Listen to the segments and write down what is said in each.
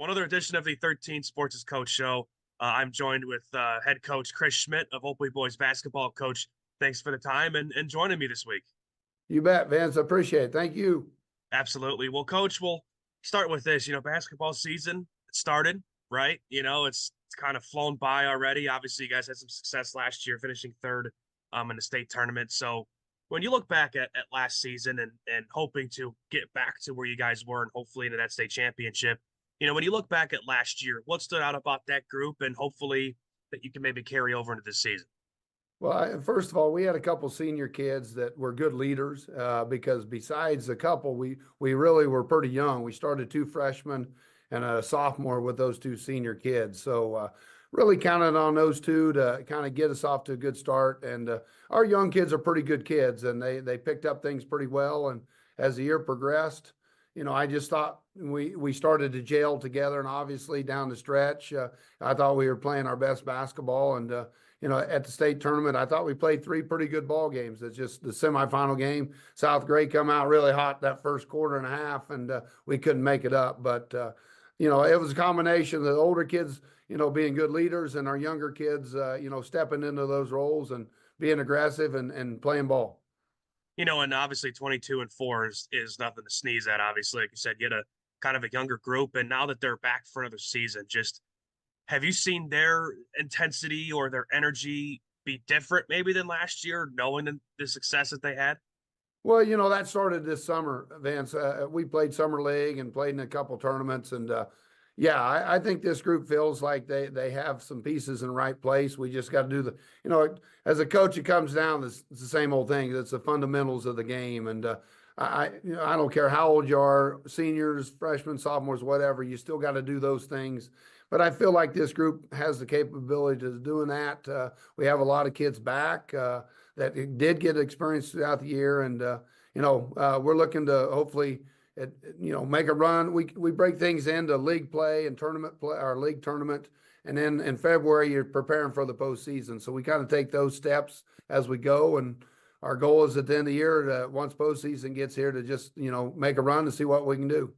One other edition of the 13 Sports Coach Show. I'm joined with head coach Chris Schmidt of Olpe boys basketball. Coach, thanks for the time and joining me this week. You bet, Vince. I appreciate it. Thank you. Absolutely. Well, Coach, we'll start with this. Basketball season started, right? It's kind of flown by already. Obviously, you guys had some success last year, finishing third in the state tournament. So when you look back at last season and hoping to get back to where you guys were and hopefully into that state championship, when you look back at last year, what stood out about that group and hopefully that you can maybe carry over into this season? Well, first of all, we had a couple senior kids that were good leaders because besides a couple, we really were pretty young. We started two freshmen and a sophomore with those two senior kids. So really counted on those two to kind of get us off to a good start. And our young kids are pretty good kids, and they picked up things pretty well. And as the year progressed, I just thought we started to gel together, and obviously down the stretch, I thought we were playing our best basketball. And at the state tournament, I thought we played three pretty good ball games. It's just the semifinal game. South Gray come out really hot that first quarter and a half, and we couldn't make it up. But it was a combination of the older kids, being good leaders, and our younger kids, stepping into those roles and being aggressive and playing ball. And obviously 22-4 is nothing to sneeze at. Obviously, like you said, you had a kind of a younger group, and now that they're back for another season, just have you seen their intensity or their energy be different maybe than last year, knowing the success that they had? Well, that started this summer, Vance. We played summer league and played in a couple tournaments, and I think this group feels like they have some pieces in the right place. We just got to do as a coach, it comes down. It's the same old thing. It's the fundamentals of the game, and I don't care how old you are, seniors, freshmen, sophomores, whatever. You still got to do those things. But I feel like this group has the capability to doing that. We have a lot of kids back that did get experience throughout the year, and we're looking to hopefully make a run. We break things into league play and tournament play, our league tournament, and then in February you're preparing for the postseason. So we kind of take those steps as we go, and our goal is at the end of the year, once postseason gets here, to just make a run and see what we can do.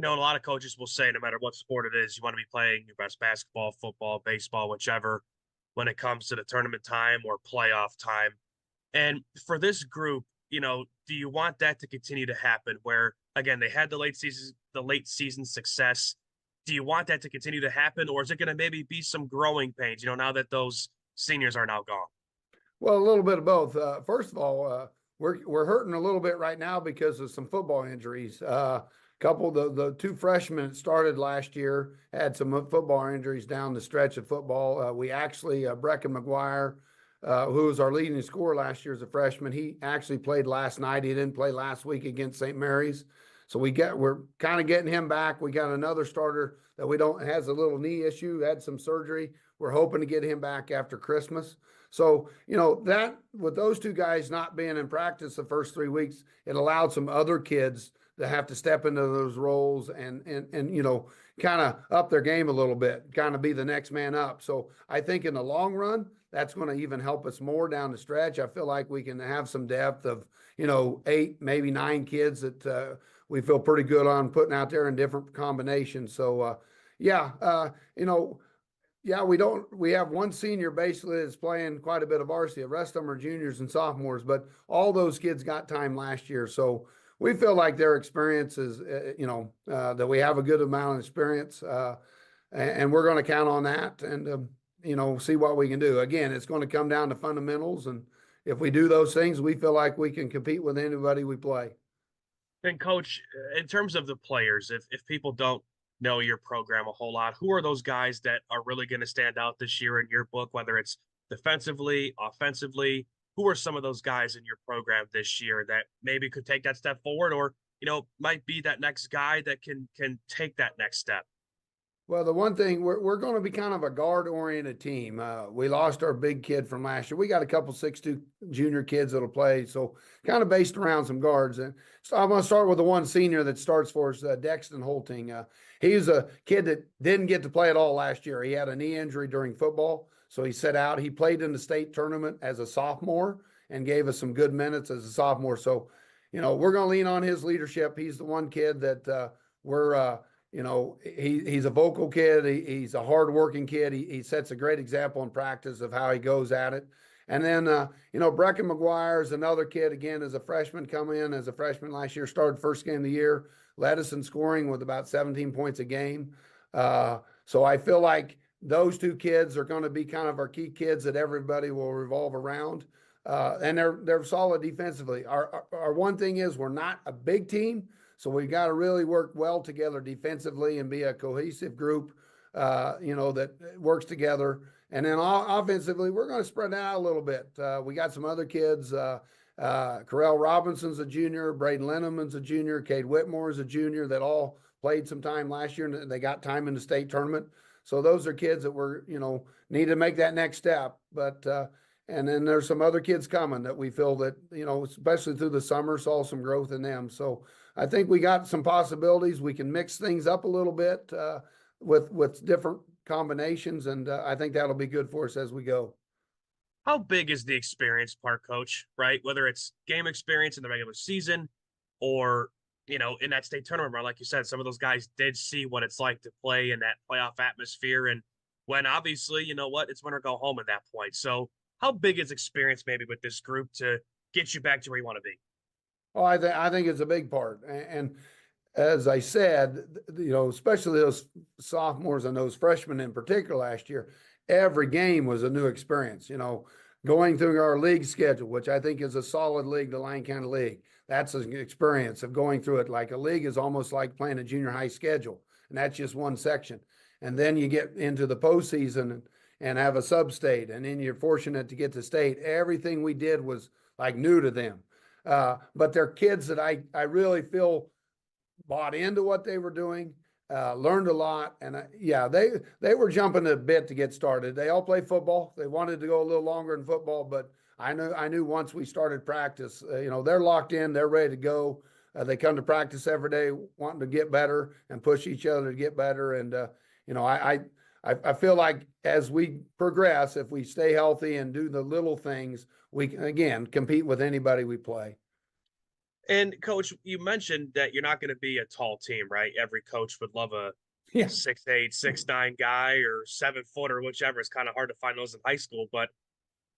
A lot of coaches will say no matter what sport it is, you want to be playing your best basketball, football, baseball, whichever, when it comes to the tournament time or playoff time. And for this group, do you want that to continue to happen where, again, they had the late season success? Do you want that to continue to happen, or is it going to maybe be some growing pains, now that those seniors are now gone? Well, a little bit of both. First of all, we're hurting a little bit right now because of some football injuries. The two freshmen that started last year had some football injuries down the stretch of football. We actually, Brecken McGuire, who was our leading scorer last year as a freshman, he actually played last night. He didn't play last week against St. Mary's. So we're kind of getting him back. We got another starter that has a little knee issue, had some surgery. We're hoping to get him back after Christmas. So, that with those two guys not being in practice the first 3 weeks, it allowed some other kids to have to step into those roles and kind of up their game a little bit, kind of be the next man up. So I think in the long run, that's going to even help us more down the stretch. I feel like we can have some depth of, 8, maybe 9 kids that we feel pretty good on putting out there in different combinations. So, we have one senior basically that's playing quite a bit of varsity. The rest of them are juniors and sophomores, but all those kids got time last year. So we feel like their experience is, that we have a good amount of experience, and we're going to count on that and, see what we can do. Again, it's going to come down to fundamentals, and if we do those things, we feel like we can compete with anybody we play. And Coach, in terms of the players, if people don't know your program a whole lot, who are those guys that are really going to stand out this year in your book, whether it's defensively, offensively? Who are some of those guys in your program this year that maybe could take that step forward or, might be that next guy that can take that next step? Well, the one thing, we're going to be kind of a guard-oriented team. We lost our big kid from last year. We got a couple 6'2" junior kids that'll play, so kind of based around some guards. And so I'm going to start with the one senior that starts for us, Dexton Holting. He's a kid that didn't get to play at all last year. He had a knee injury during football, so he sat out. He played in the state tournament as a sophomore and gave us some good minutes as a sophomore. So, we're going to lean on his leadership. He's the one kid that we're He's a vocal kid. He's a hardworking kid. He sets a great example in practice of how he goes at it. And then, Brecken McGuire is another kid, again, as a freshman, come in as a freshman last year, started first game of the year, led us in scoring with about 17 points a game. So I feel like those two kids are going to be kind of our key kids that everybody will revolve around. And they're solid defensively. Our one thing is we're not a big team, so we've got to really work well together defensively and be a cohesive group, that works together. And then offensively, we're going to spread that out a little bit. We got some other kids. Carell Robinson's a junior. Braden Linneman's a junior. Cade Whitmore's a junior that all played some time last year, and they got time in the state tournament. So those are kids that we're, need to make that next step. But and then there's some other kids coming that we feel that, especially through the summer, saw some growth in them. So I think we got some possibilities. We can mix things up a little bit with different combinations, and I think that'll be good for us as we go. How big is the experience part, Coach, right? Whether it's game experience in the regular season or, in that state tournament where, like you said, some of those guys did see what it's like to play in that playoff atmosphere. And when obviously, it's win or go home at that point. So how big is experience maybe with this group to get you back to where you want to be? Oh, I think it's a big part. And as I said, especially those sophomores and those freshmen in particular last year, every game was a new experience. Going through our league schedule, which I think is a solid league, the Lyon County League. That's an experience of going through it. Like a league is almost like playing a junior high schedule, and that's just one section. And then you get into the postseason and have a sub-state, and then you're fortunate to get to state. Everything we did was like new to them. But they're kids that I really feel bought into what they were doing, learned a lot. And they were jumping a bit to get started. They all play football. They wanted to go a little longer in football, but I knew once we started practice, they're locked in, they're ready to go. They come to practice every day wanting to get better and push each other to get better. And, I feel like as we progress, if we stay healthy and do the little things, we can, again, compete with anybody we play. And Coach, you mentioned that you're not going to be a tall team, right? Every coach would love a 6'8", 6'9" guy or 7 foot or whichever. It's kind of hard to find those in high school. But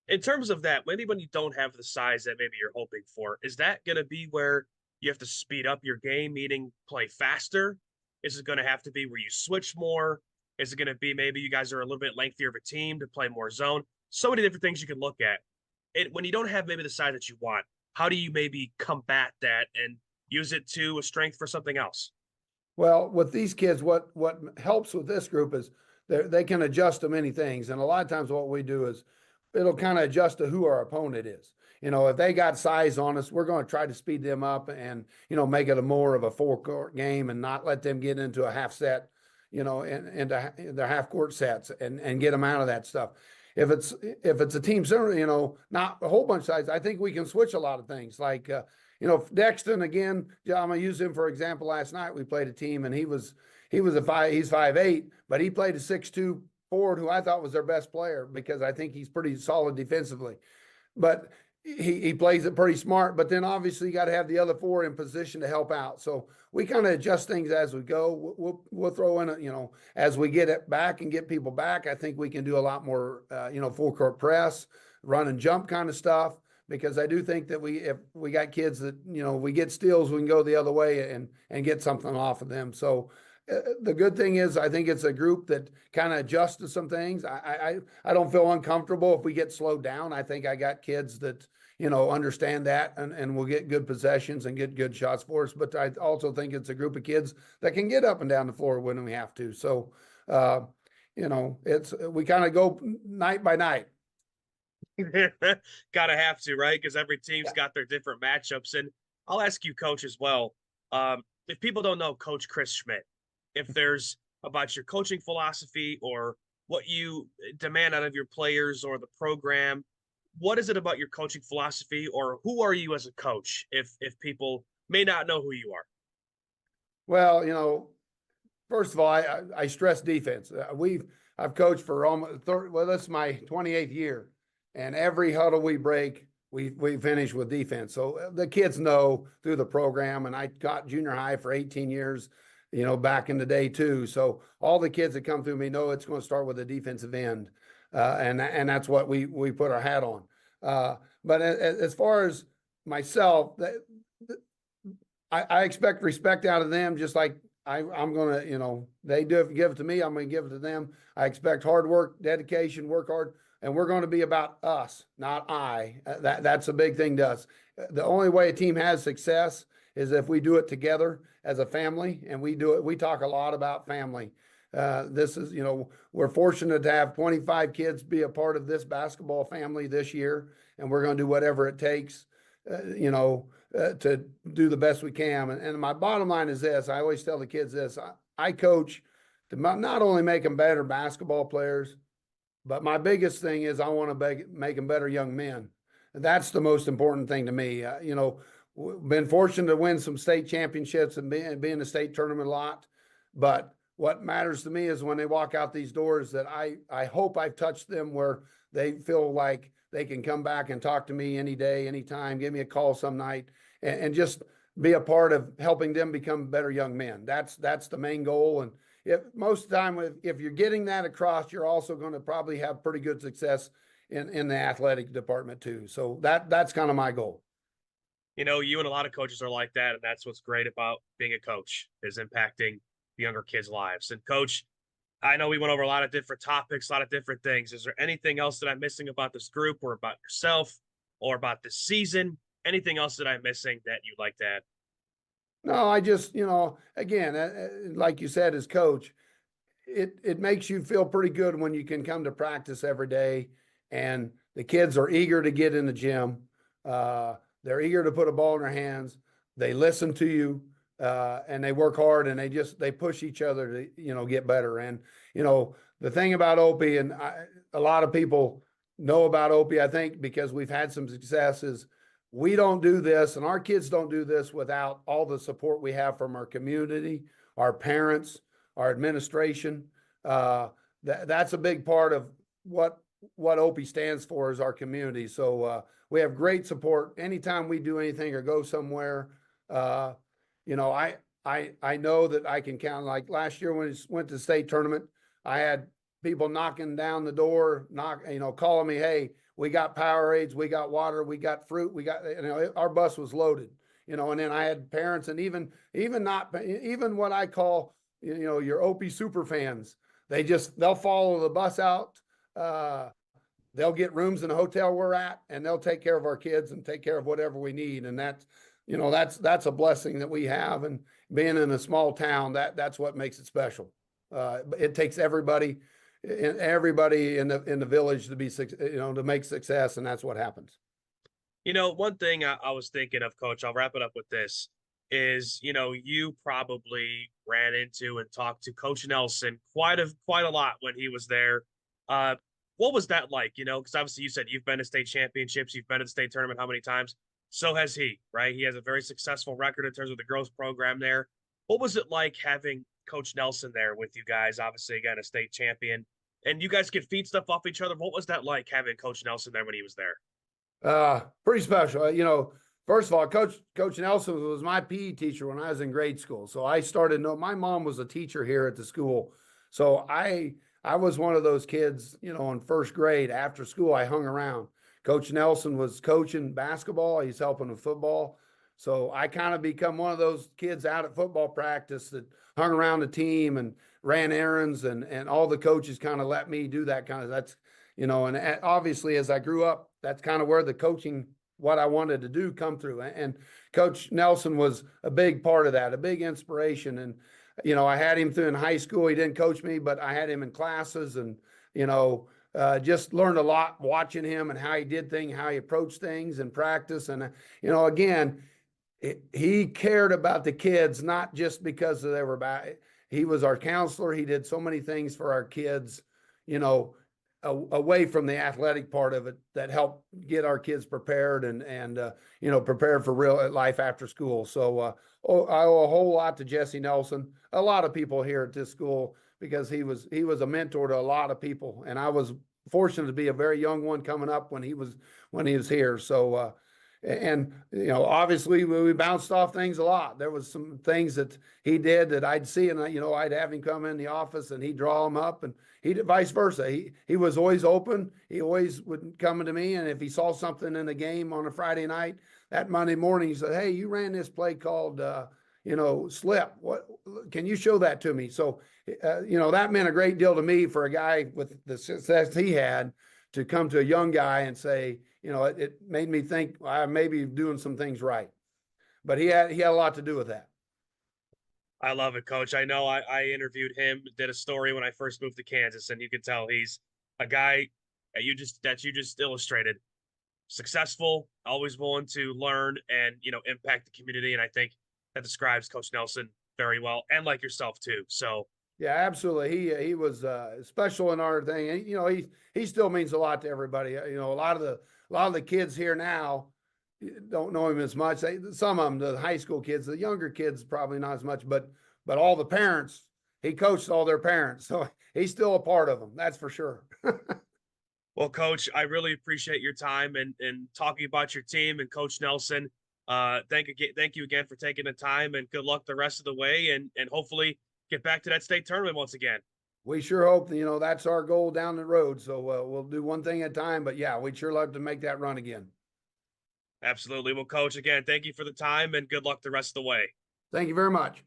in terms of that, maybe when you don't have the size that maybe you're hoping for, is that going to be where you have to speed up your game, meaning play faster? Is it going to have to be where you switch more? Is it going to be maybe you guys are a little bit lengthier of a team to play more zone? So many different things you can look at. And when you don't have maybe the size that you want, how do you maybe combat that and use it to a strength for something else? Well, with these kids, what helps with this group is they can adjust to many things. And a lot of times what we do is it'll kind of adjust to who our opponent is. If they got size on us, we're going to try to speed them up and, make it a more of a four-court game and not let them get into a half set, into their half-court sets and get them out of that stuff. If it's a team center, not a whole bunch of size, I think we can switch a lot of things. Like, Dexton, again, I'm going to use him for example. Last night we played a team and he's 5'8", but he played a 6'2" forward who I thought was their best player because I think he's pretty solid defensively. But he plays it pretty smart, but then obviously you got to have the other four in position to help out. So we kind of adjust things as we go. We'll throw in as we get it back and get people back, I think we can do a lot more, full court press, run and jump kind of stuff, because I do think that if we got kids that, we get steals, we can go the other way and get something off of them. So the good thing is I think it's a group that kind of adjusts to some things. I don't feel uncomfortable if we get slowed down. I think I got kids that, understand that and will get good possessions and get good shots for us. But I also think it's a group of kids that can get up and down the floor when we have to. So, we kind of go night by night. Gotta have to, right? Because every team's got their different matchups. And I'll ask you, Coach, as well. If people don't know Coach Chris Schmidt, if there's about your coaching philosophy or what you demand out of your players or the program, what is it about your coaching philosophy, or who are you as a coach if people may not know who you are? Well, first of all, I stress defense. I've coached for almost 30, well, this is my 28th year, and every huddle we break, we finish with defense. So the kids know through the program, and I taught junior high for 18 years. back in the day too. So all the kids that come through me know it's going to start with a defensive end. And that's what we put our hat on. But as far as myself, I expect respect out of them, just like I'm going to, they give it to me, I'm going to give it to them. I expect hard work, dedication, work hard, and we're going to be about us, not I. That's a big thing to us. The only way a team has success is if we do it together as a family, and we do it. We talk a lot about family. This is, we're fortunate to have 25 kids be a part of this basketball family this year, and we're going to do whatever it takes, to do the best we can. And my bottom line is this: I always tell the kids this: I coach to not only make them better basketball players, but my biggest thing is I want to make them better young men. And that's the most important thing to me. Been fortunate to win some state championships and be in the state tournament a lot. But what matters to me is when they walk out these doors, that I hope I've touched them where they feel like they can come back and talk to me any day, anytime, give me a call some night, and just be a part of helping them become better young men. That's the main goal. And if most of the time, if you're getting that across, you're also going to probably have pretty good success in the athletic department too. So that's kind of my goal. You and a lot of coaches are like that, and that's what's great about being a coach, is impacting the younger kids' lives. And Coach, I know we went over a lot of different topics, a lot of different things. Is there anything else that I'm missing about this group, or about yourself, or about this season? Anything else that I'm missing that you'd like to add? No, I just, again, like you said, as coach, it makes you feel pretty good when you can come to practice every day and the kids are eager to get in the gym. They're eager to put a ball in their hands. They listen to you, and they work hard, and they push each other to, get better. And, the thing about Olpe, and a lot of people know about Olpe, I think, because we've had some successes. We don't do this, and our kids don't do this without all the support we have from our community, our parents, our administration. That's a big part of what Olpe stands for, is our community. So we have great support anytime we do anything or go somewhere. I know that I can count. Like last year when we went to the state tournament, I had people knocking down the door, calling me, "Hey, we got Powerades, we got water, we got fruit, our bus was loaded." And then I had parents, and even what I call, your Opie super fans. They'll follow the bus out. They'll get rooms in the hotel we're at, and they'll take care of our kids and take care of whatever we need. And that's a blessing that we have. And being in a small town, that's what makes it special. It takes everybody in the village to be, to make success, and that's what happens. One thing I was thinking of, Coach, I'll wrap it up with this, is, you probably ran into and talked to Coach Nelson quite a lot when he was there. What was that like? Because obviously you said you've been to state championships, you've been to the state tournament how many times? So has he, right? He has a very successful record in terms of the girls program there. What was it like having Coach Nelson there with you guys? Obviously, again, a state champion, and you guys could feed stuff off each other. What was that like, having Coach Nelson there when he was there? Pretty special. First of all, Coach Nelson was my PE teacher when I was in grade school. So I started my mom was a teacher here at the school. So I was one of those kids, in first grade. After school, I hung around. Coach Nelson was coaching basketball. He's helping with football. So I kind of become one of those kids out at football practice that hung around the team and ran errands, and all the coaches kind of let me do that kind of, and obviously as I grew up, that's kind of where the coaching, what I wanted to do, come through. And Coach Nelson was a big part of that, a big inspiration. And, I had him through in high school. He didn't coach me, but I had him in classes, and, just learned a lot watching him and how he did things, how he approached things in practice. And, again, he cared about the kids, not just because they were bad. He was our counselor. He did so many things for our kids, away from the athletic part of it, that helped get our kids prepared and prepared for real life after school. So I owe a whole lot to Jesse Nelson, a lot of people here at this school, because he was a mentor to a lot of people. And I was fortunate to be a very young one coming up when he was here. So And obviously we bounced off things a lot. There was some things that he did that I'd see, and I'd have him come in the office and he'd draw them up, and he did vice versa. He was always open. He always would come to me, and if he saw something in the game on a Friday night, that Monday morning he said, "Hey, you ran this play called slip. What can you show that to me?" So that meant a great deal to me for a guy with the success he had to come to a young guy and say, it made me think I may be doing some things right. But he had a lot to do with that. I love it, Coach. I know I interviewed him, did a story when I first moved to Kansas, and you can tell he's a guy that you just illustrated. Successful, always willing to learn and impact the community. And I think that describes Coach Nelson very well, and like yourself too. So yeah, absolutely. He was special in our thing. And, he still means a lot to everybody. A lot of the kids here now don't know him as much. Some of them, the high school kids, the younger kids, probably not as much. But all the parents, he coached all their parents, so he's still a part of them. That's for sure. well, Coach, I really appreciate your time and talking about your team and Coach Nelson. Thank you again for taking the time, and good luck the rest of the way, and hopefully get back to that state tournament once again. We sure hope that, that's our goal down the road. So we'll do one thing at a time. But yeah, we'd sure love to make that run again. Absolutely. Well, Coach, again, thank you for the time and good luck the rest of the way. Thank you very much.